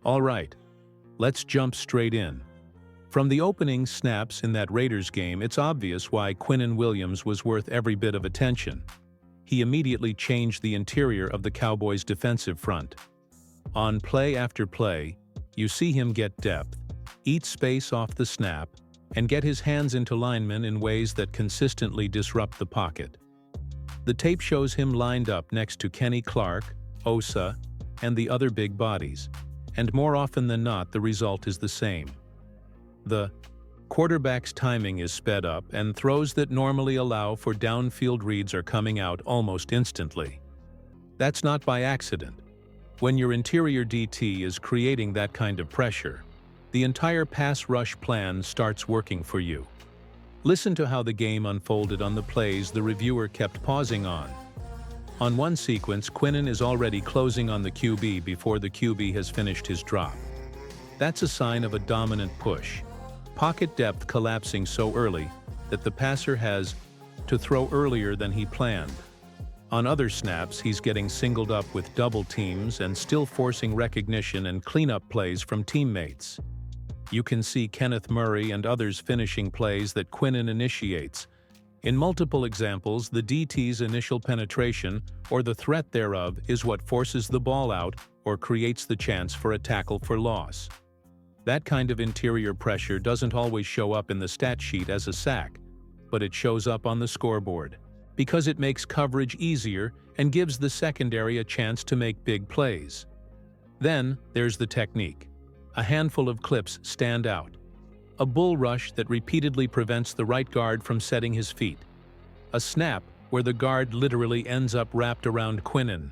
All right, let's jump straight in. From the opening snaps in that Raiders game, it's obvious why Quinnen Williams was worth every bit of attention. He immediately changed the interior of the Cowboys' defensive front. On play after play, you see him get depth, eat space off the snap, and get his hands into linemen in ways that consistently disrupt the pocket. The tape shows him lined up next to Kenny Clark, Osa, and the other big bodies, and more often than not the result is the same. The quarterback's timing is sped up, and throws that normally allow for downfield reads are coming out almost instantly. That's not by accident. When your interior DT is creating that kind of pressure, the entire pass rush plan starts working for you. Listen to how the game unfolded on the plays the reviewer kept pausing on. On one sequence, Quinnen is already closing on the QB before the QB has finished his drop. That's a sign of a dominant push. Pocket depth collapsing so early that the passer has to throw earlier than he planned. On other snaps, he's getting singled up with double teams and still forcing recognition and cleanup plays from teammates. You can see Kenneth Murray and others finishing plays that Quinnen initiates. In multiple examples, the DT's initial penetration, or the threat thereof, is what forces the ball out or creates the chance for a tackle for loss. That kind of interior pressure doesn't always show up in the stat sheet as a sack, but it shows up on the scoreboard, because it makes coverage easier and gives the secondary a chance to make big plays. Then, there's the technique. A handful of clips stand out. A bull rush that repeatedly prevents the right guard from setting his feet. A snap where the guard literally ends up wrapped around Quinnen.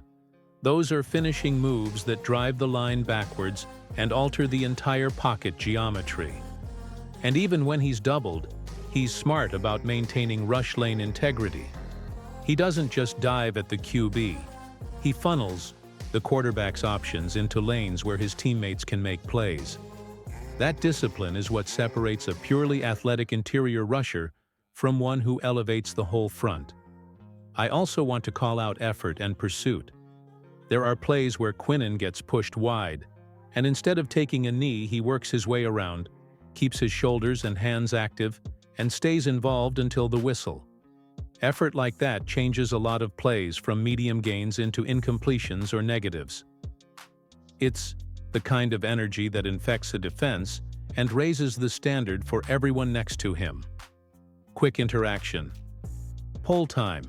Those are finishing moves that drive the line backwards and alter the entire pocket geometry. And even when he's doubled, he's smart about maintaining rush lane integrity. He doesn't just dive at the QB. He funnels the quarterback's options into lanes where his teammates can make plays. That discipline is what separates a purely athletic interior rusher from one who elevates the whole front. I also want to call out effort and pursuit. There are plays where Quinnen gets pushed wide, and instead of taking a knee, he works his way around, keeps his shoulders and hands active, and stays involved until the whistle. Effort like that changes a lot of plays from medium gains into incompletions or negatives. It's the kind of energy that infects a defense and raises the standard for everyone next to him. Quick interaction. Poll time.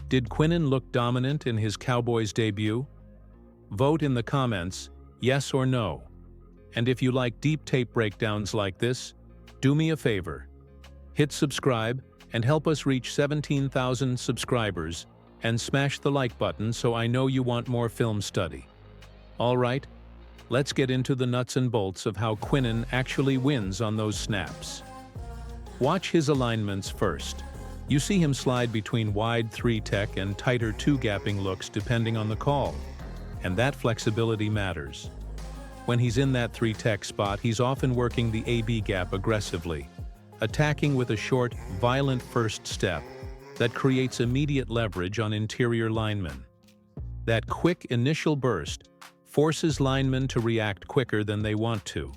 Did Quinnen look dominant in his Cowboys debut? Vote in the comments, yes or no. And if you like deep tape breakdowns like this, do me a favor. Hit subscribe and help us reach 17,000 subscribers, and smash the like button so I know you want more film study. All right, let's get into the nuts and bolts of how Quinnen actually wins on those snaps. Watch his alignments first. You see him slide between wide 3-tech and tighter 2-gapping looks depending on the call, and that flexibility matters. When he's in that 3-tech spot, he's often working the AB gap aggressively, attacking with a short, violent first step that creates immediate leverage on interior linemen. That quick initial burst forces linemen to react quicker than they want to,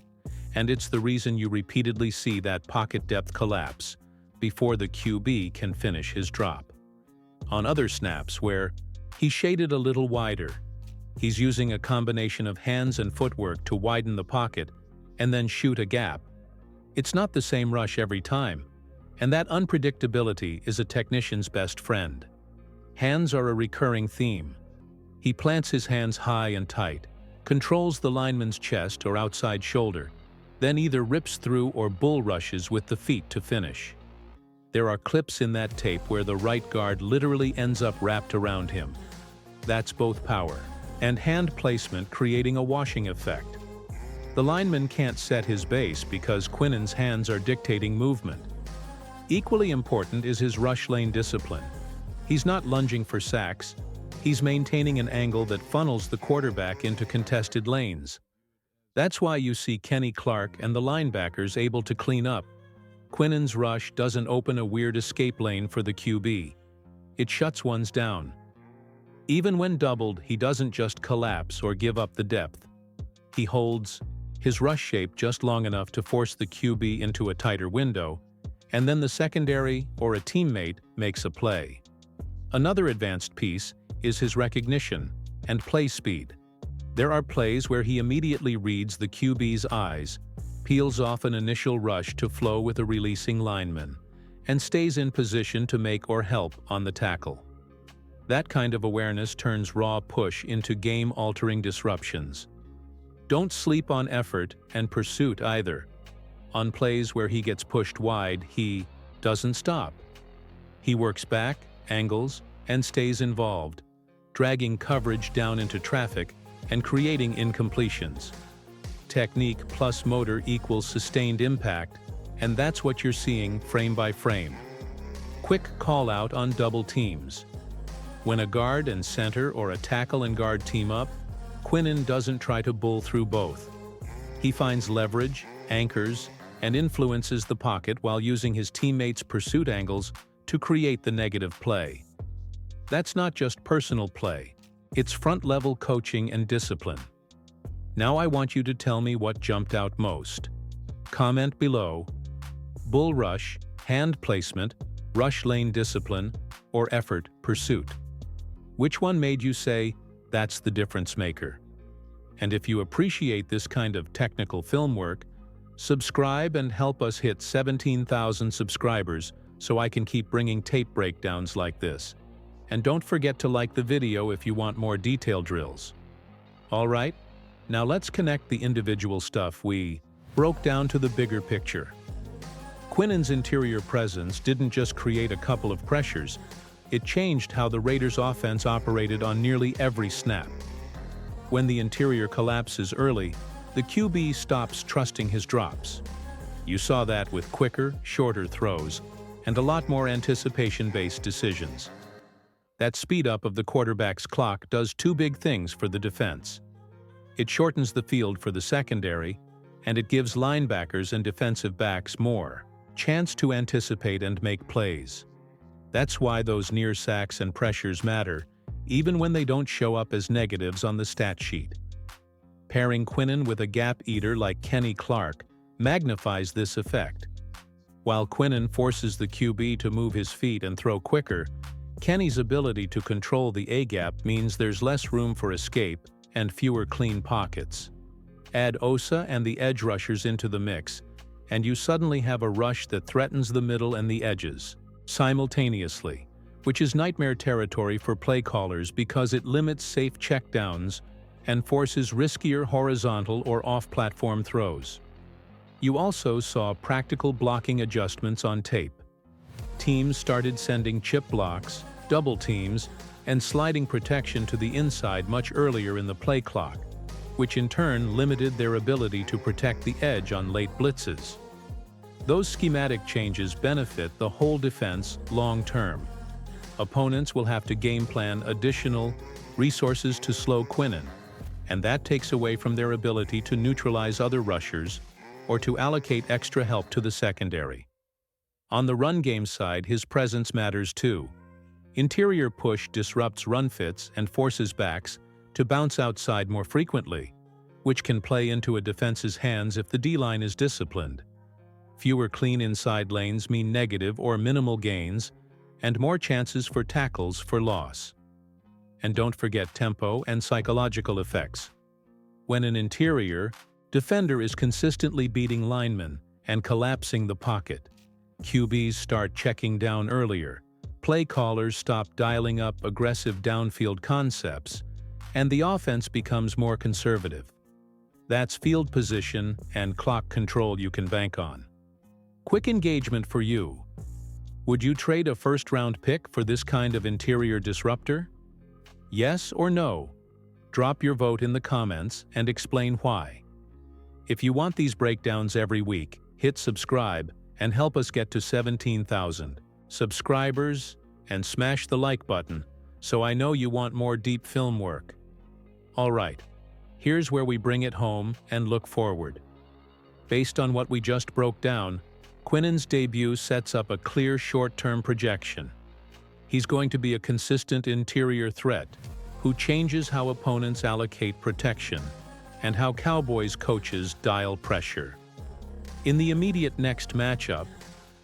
and it's the reason you repeatedly see that pocket depth collapse before the QB can finish his drop. On other snaps where he's shaded a little wider, he's using a combination of hands and footwork to widen the pocket and then shoot a gap. It's not the same rush every time, and that unpredictability is a technician's best friend. Hands are a recurring theme. He plants his hands high and tight, controls the lineman's chest or outside shoulder, then either rips through or bull rushes with the feet to finish. There are clips in that tape where the right guard literally ends up wrapped around him. That's both power and hand placement, creating a washing effect. The lineman can't set his base because Quinnen's hands are dictating movement. Equally important is his rush lane discipline. He's not lunging for sacks. He's maintaining an angle that funnels the quarterback into contested lanes. That's why you see Kenny Clark and the linebackers able to clean up. Quinnen's rush doesn't open a weird escape lane for the QB. It shuts ones down. Even when doubled, he doesn't just collapse or give up the depth. He holds his rush shape just long enough to force the QB into a tighter window, and then the secondary or a teammate makes a play. Another advanced piece is his recognition and play speed. There are plays where he immediately reads the QB's eyes, peels off an initial rush to flow with a releasing lineman, and stays in position to make or help on the tackle. That kind of awareness turns raw push into game-altering disruptions. Don't sleep on effort and pursuit either. On plays where he gets pushed wide, he doesn't stop. He works back, angles, and stays involved, dragging coverage down into traffic and creating incompletions. Technique plus motor equals sustained impact, and that's what you're seeing frame by frame. Quick call out on double teams. When a guard and center or a tackle and guard team up, Quinnen doesn't try to bull through both. He finds leverage, anchors, and influences the pocket while using his teammates' pursuit angles to create the negative play. That's not just personal play, it's front-level coaching and discipline. Now I want you to tell me what jumped out most. Comment below: bull rush, hand placement, rush lane discipline, or effort pursuit. Which one made you say, that's the difference maker? And if you appreciate this kind of technical film work, subscribe and help us hit 17,000 subscribers so I can keep bringing tape breakdowns like this. And don't forget to like the video if you want more detail drills. Alright, now let's connect the individual stuff we broke down to the bigger picture. Quinnen's interior presence didn't just create a couple of pressures, it changed how the Raiders' offense operated on nearly every snap. When the interior collapses early, the QB stops trusting his drops. You saw that with quicker, shorter throws, and a lot more anticipation-based decisions. That speed-up of the quarterback's clock does two big things for the defense. It shortens the field for the secondary, and it gives linebackers and defensive backs more chance to anticipate and make plays. That's why those near sacks and pressures matter, even when they don't show up as negatives on the stat sheet. Pairing Quinnen with a gap eater like Kenny Clark magnifies this effect. While Quinnen forces the QB to move his feet and throw quicker, Kenny's ability to control the A-gap means there's less room for escape and fewer clean pockets. Add Osa and the edge rushers into the mix, and you suddenly have a rush that threatens the middle and the edges simultaneously, which is nightmare territory for play callers because it limits safe checkdowns and forces riskier horizontal or off-platform throws. You also saw practical blocking adjustments on tape. Teams started sending chip blocks, double teams, and sliding protection to the inside much earlier in the play clock, which in turn limited their ability to protect the edge on late blitzes. Those schematic changes benefit the whole defense long-term. Opponents will have to game plan additional resources to slow Quinnen, and that takes away from their ability to neutralize other rushers or to allocate extra help to the secondary. On the run game side, his presence matters too. Interior push disrupts run fits and forces backs to bounce outside more frequently, which can play into a defense's hands if the D-line is disciplined. Fewer clean inside lanes mean negative or minimal gains, and more chances for tackles for loss. And don't forget tempo and psychological effects. When an interior defender is consistently beating linemen and collapsing the pocket, QBs start checking down earlier, play callers stop dialing up aggressive downfield concepts, and the offense becomes more conservative. That's field position and clock control you can bank on. Quick engagement for you. Would you trade a first-round pick for this kind of interior disruptor? Yes or no? Drop your vote in the comments and explain why. If you want these breakdowns every week, hit subscribe and help us get to 17,000 subscribers and smash the like button so I know you want more deep film work. Alright, here's where we bring it home and look forward. Based on what we just broke down, Quinnen's debut sets up a clear short-term projection. He's going to be a consistent interior threat who changes how opponents allocate protection and how Cowboys coaches dial pressure. In the immediate next matchup,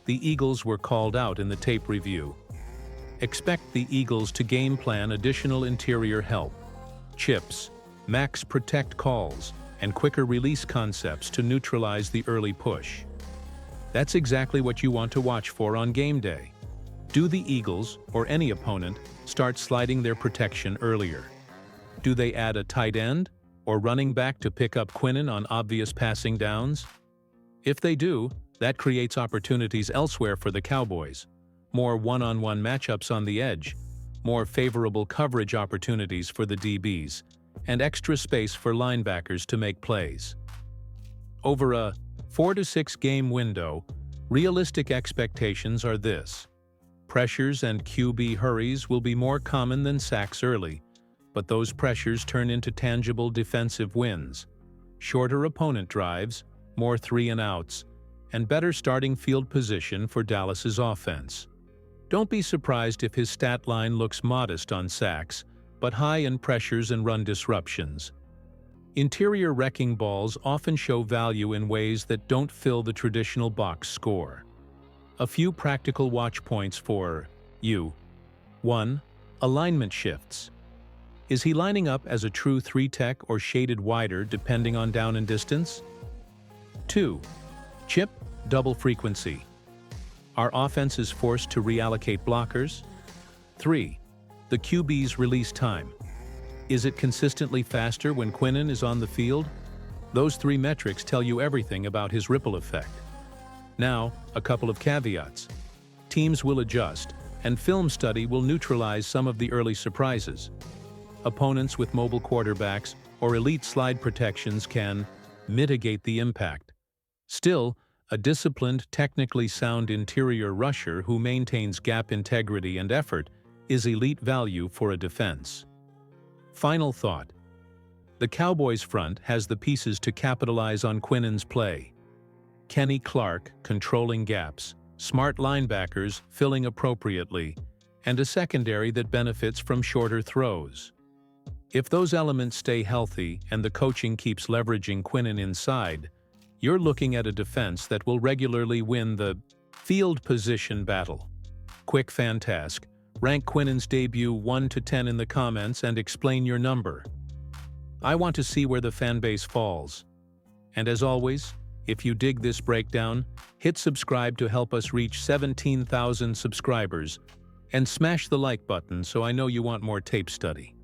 the Eagles were called out in the tape review. Expect the Eagles to game plan additional interior help, chips, max protect calls, and quicker release concepts to neutralize the early push. That's exactly what you want to watch for on game day. Do the Eagles, or any opponent, start sliding their protection earlier? Do they add a tight end or running back to pick up Quinnen on obvious passing downs? If they do, that creates opportunities elsewhere for the Cowboys. More one-on-one matchups on the edge, more favorable coverage opportunities for the DBs, and extra space for linebackers to make plays. Over a 4 to 6 game window, realistic expectations are this. Pressures and QB hurries will be more common than sacks early, but those pressures turn into tangible defensive wins. Shorter opponent drives, more 3-and-outs, and better starting field position for Dallas's offense. Don't be surprised if his stat line looks modest on sacks, but high in pressures and run disruptions. Interior wrecking balls often show value in ways that don't fill the traditional box score. A few practical watch points for you. 1. Alignment shifts. Is he lining up as a true 3-tech or shaded wider depending on down and distance? 2. Chip, double frequency. Are offenses forced to reallocate blockers? 3. The QB's release time. Is it consistently faster when Quinnen is on the field? Those 3 metrics tell you everything about his ripple effect. Now, a couple of caveats. Teams will adjust, and film study will neutralize some of the early surprises. Opponents with mobile quarterbacks or elite slide protections can mitigate the impact. Still, a disciplined, technically sound interior rusher who maintains gap integrity and effort is elite value for a defense. Final thought. The Cowboys front has the pieces to capitalize on Quinnen's play. Kenny Clark controlling gaps, smart linebackers filling appropriately, and a secondary that benefits from shorter throws. If those elements stay healthy and the coaching keeps leveraging Quinnen inside, you're looking at a defense that will regularly win the field position battle. Quick fan task. Rank Quinnen's debut 1 to 10 in the comments and explain your number. I want to see where the fanbase falls. And as always, if you dig this breakdown, hit subscribe to help us reach 17,000 subscribers, and smash the like button so I know you want more tape study.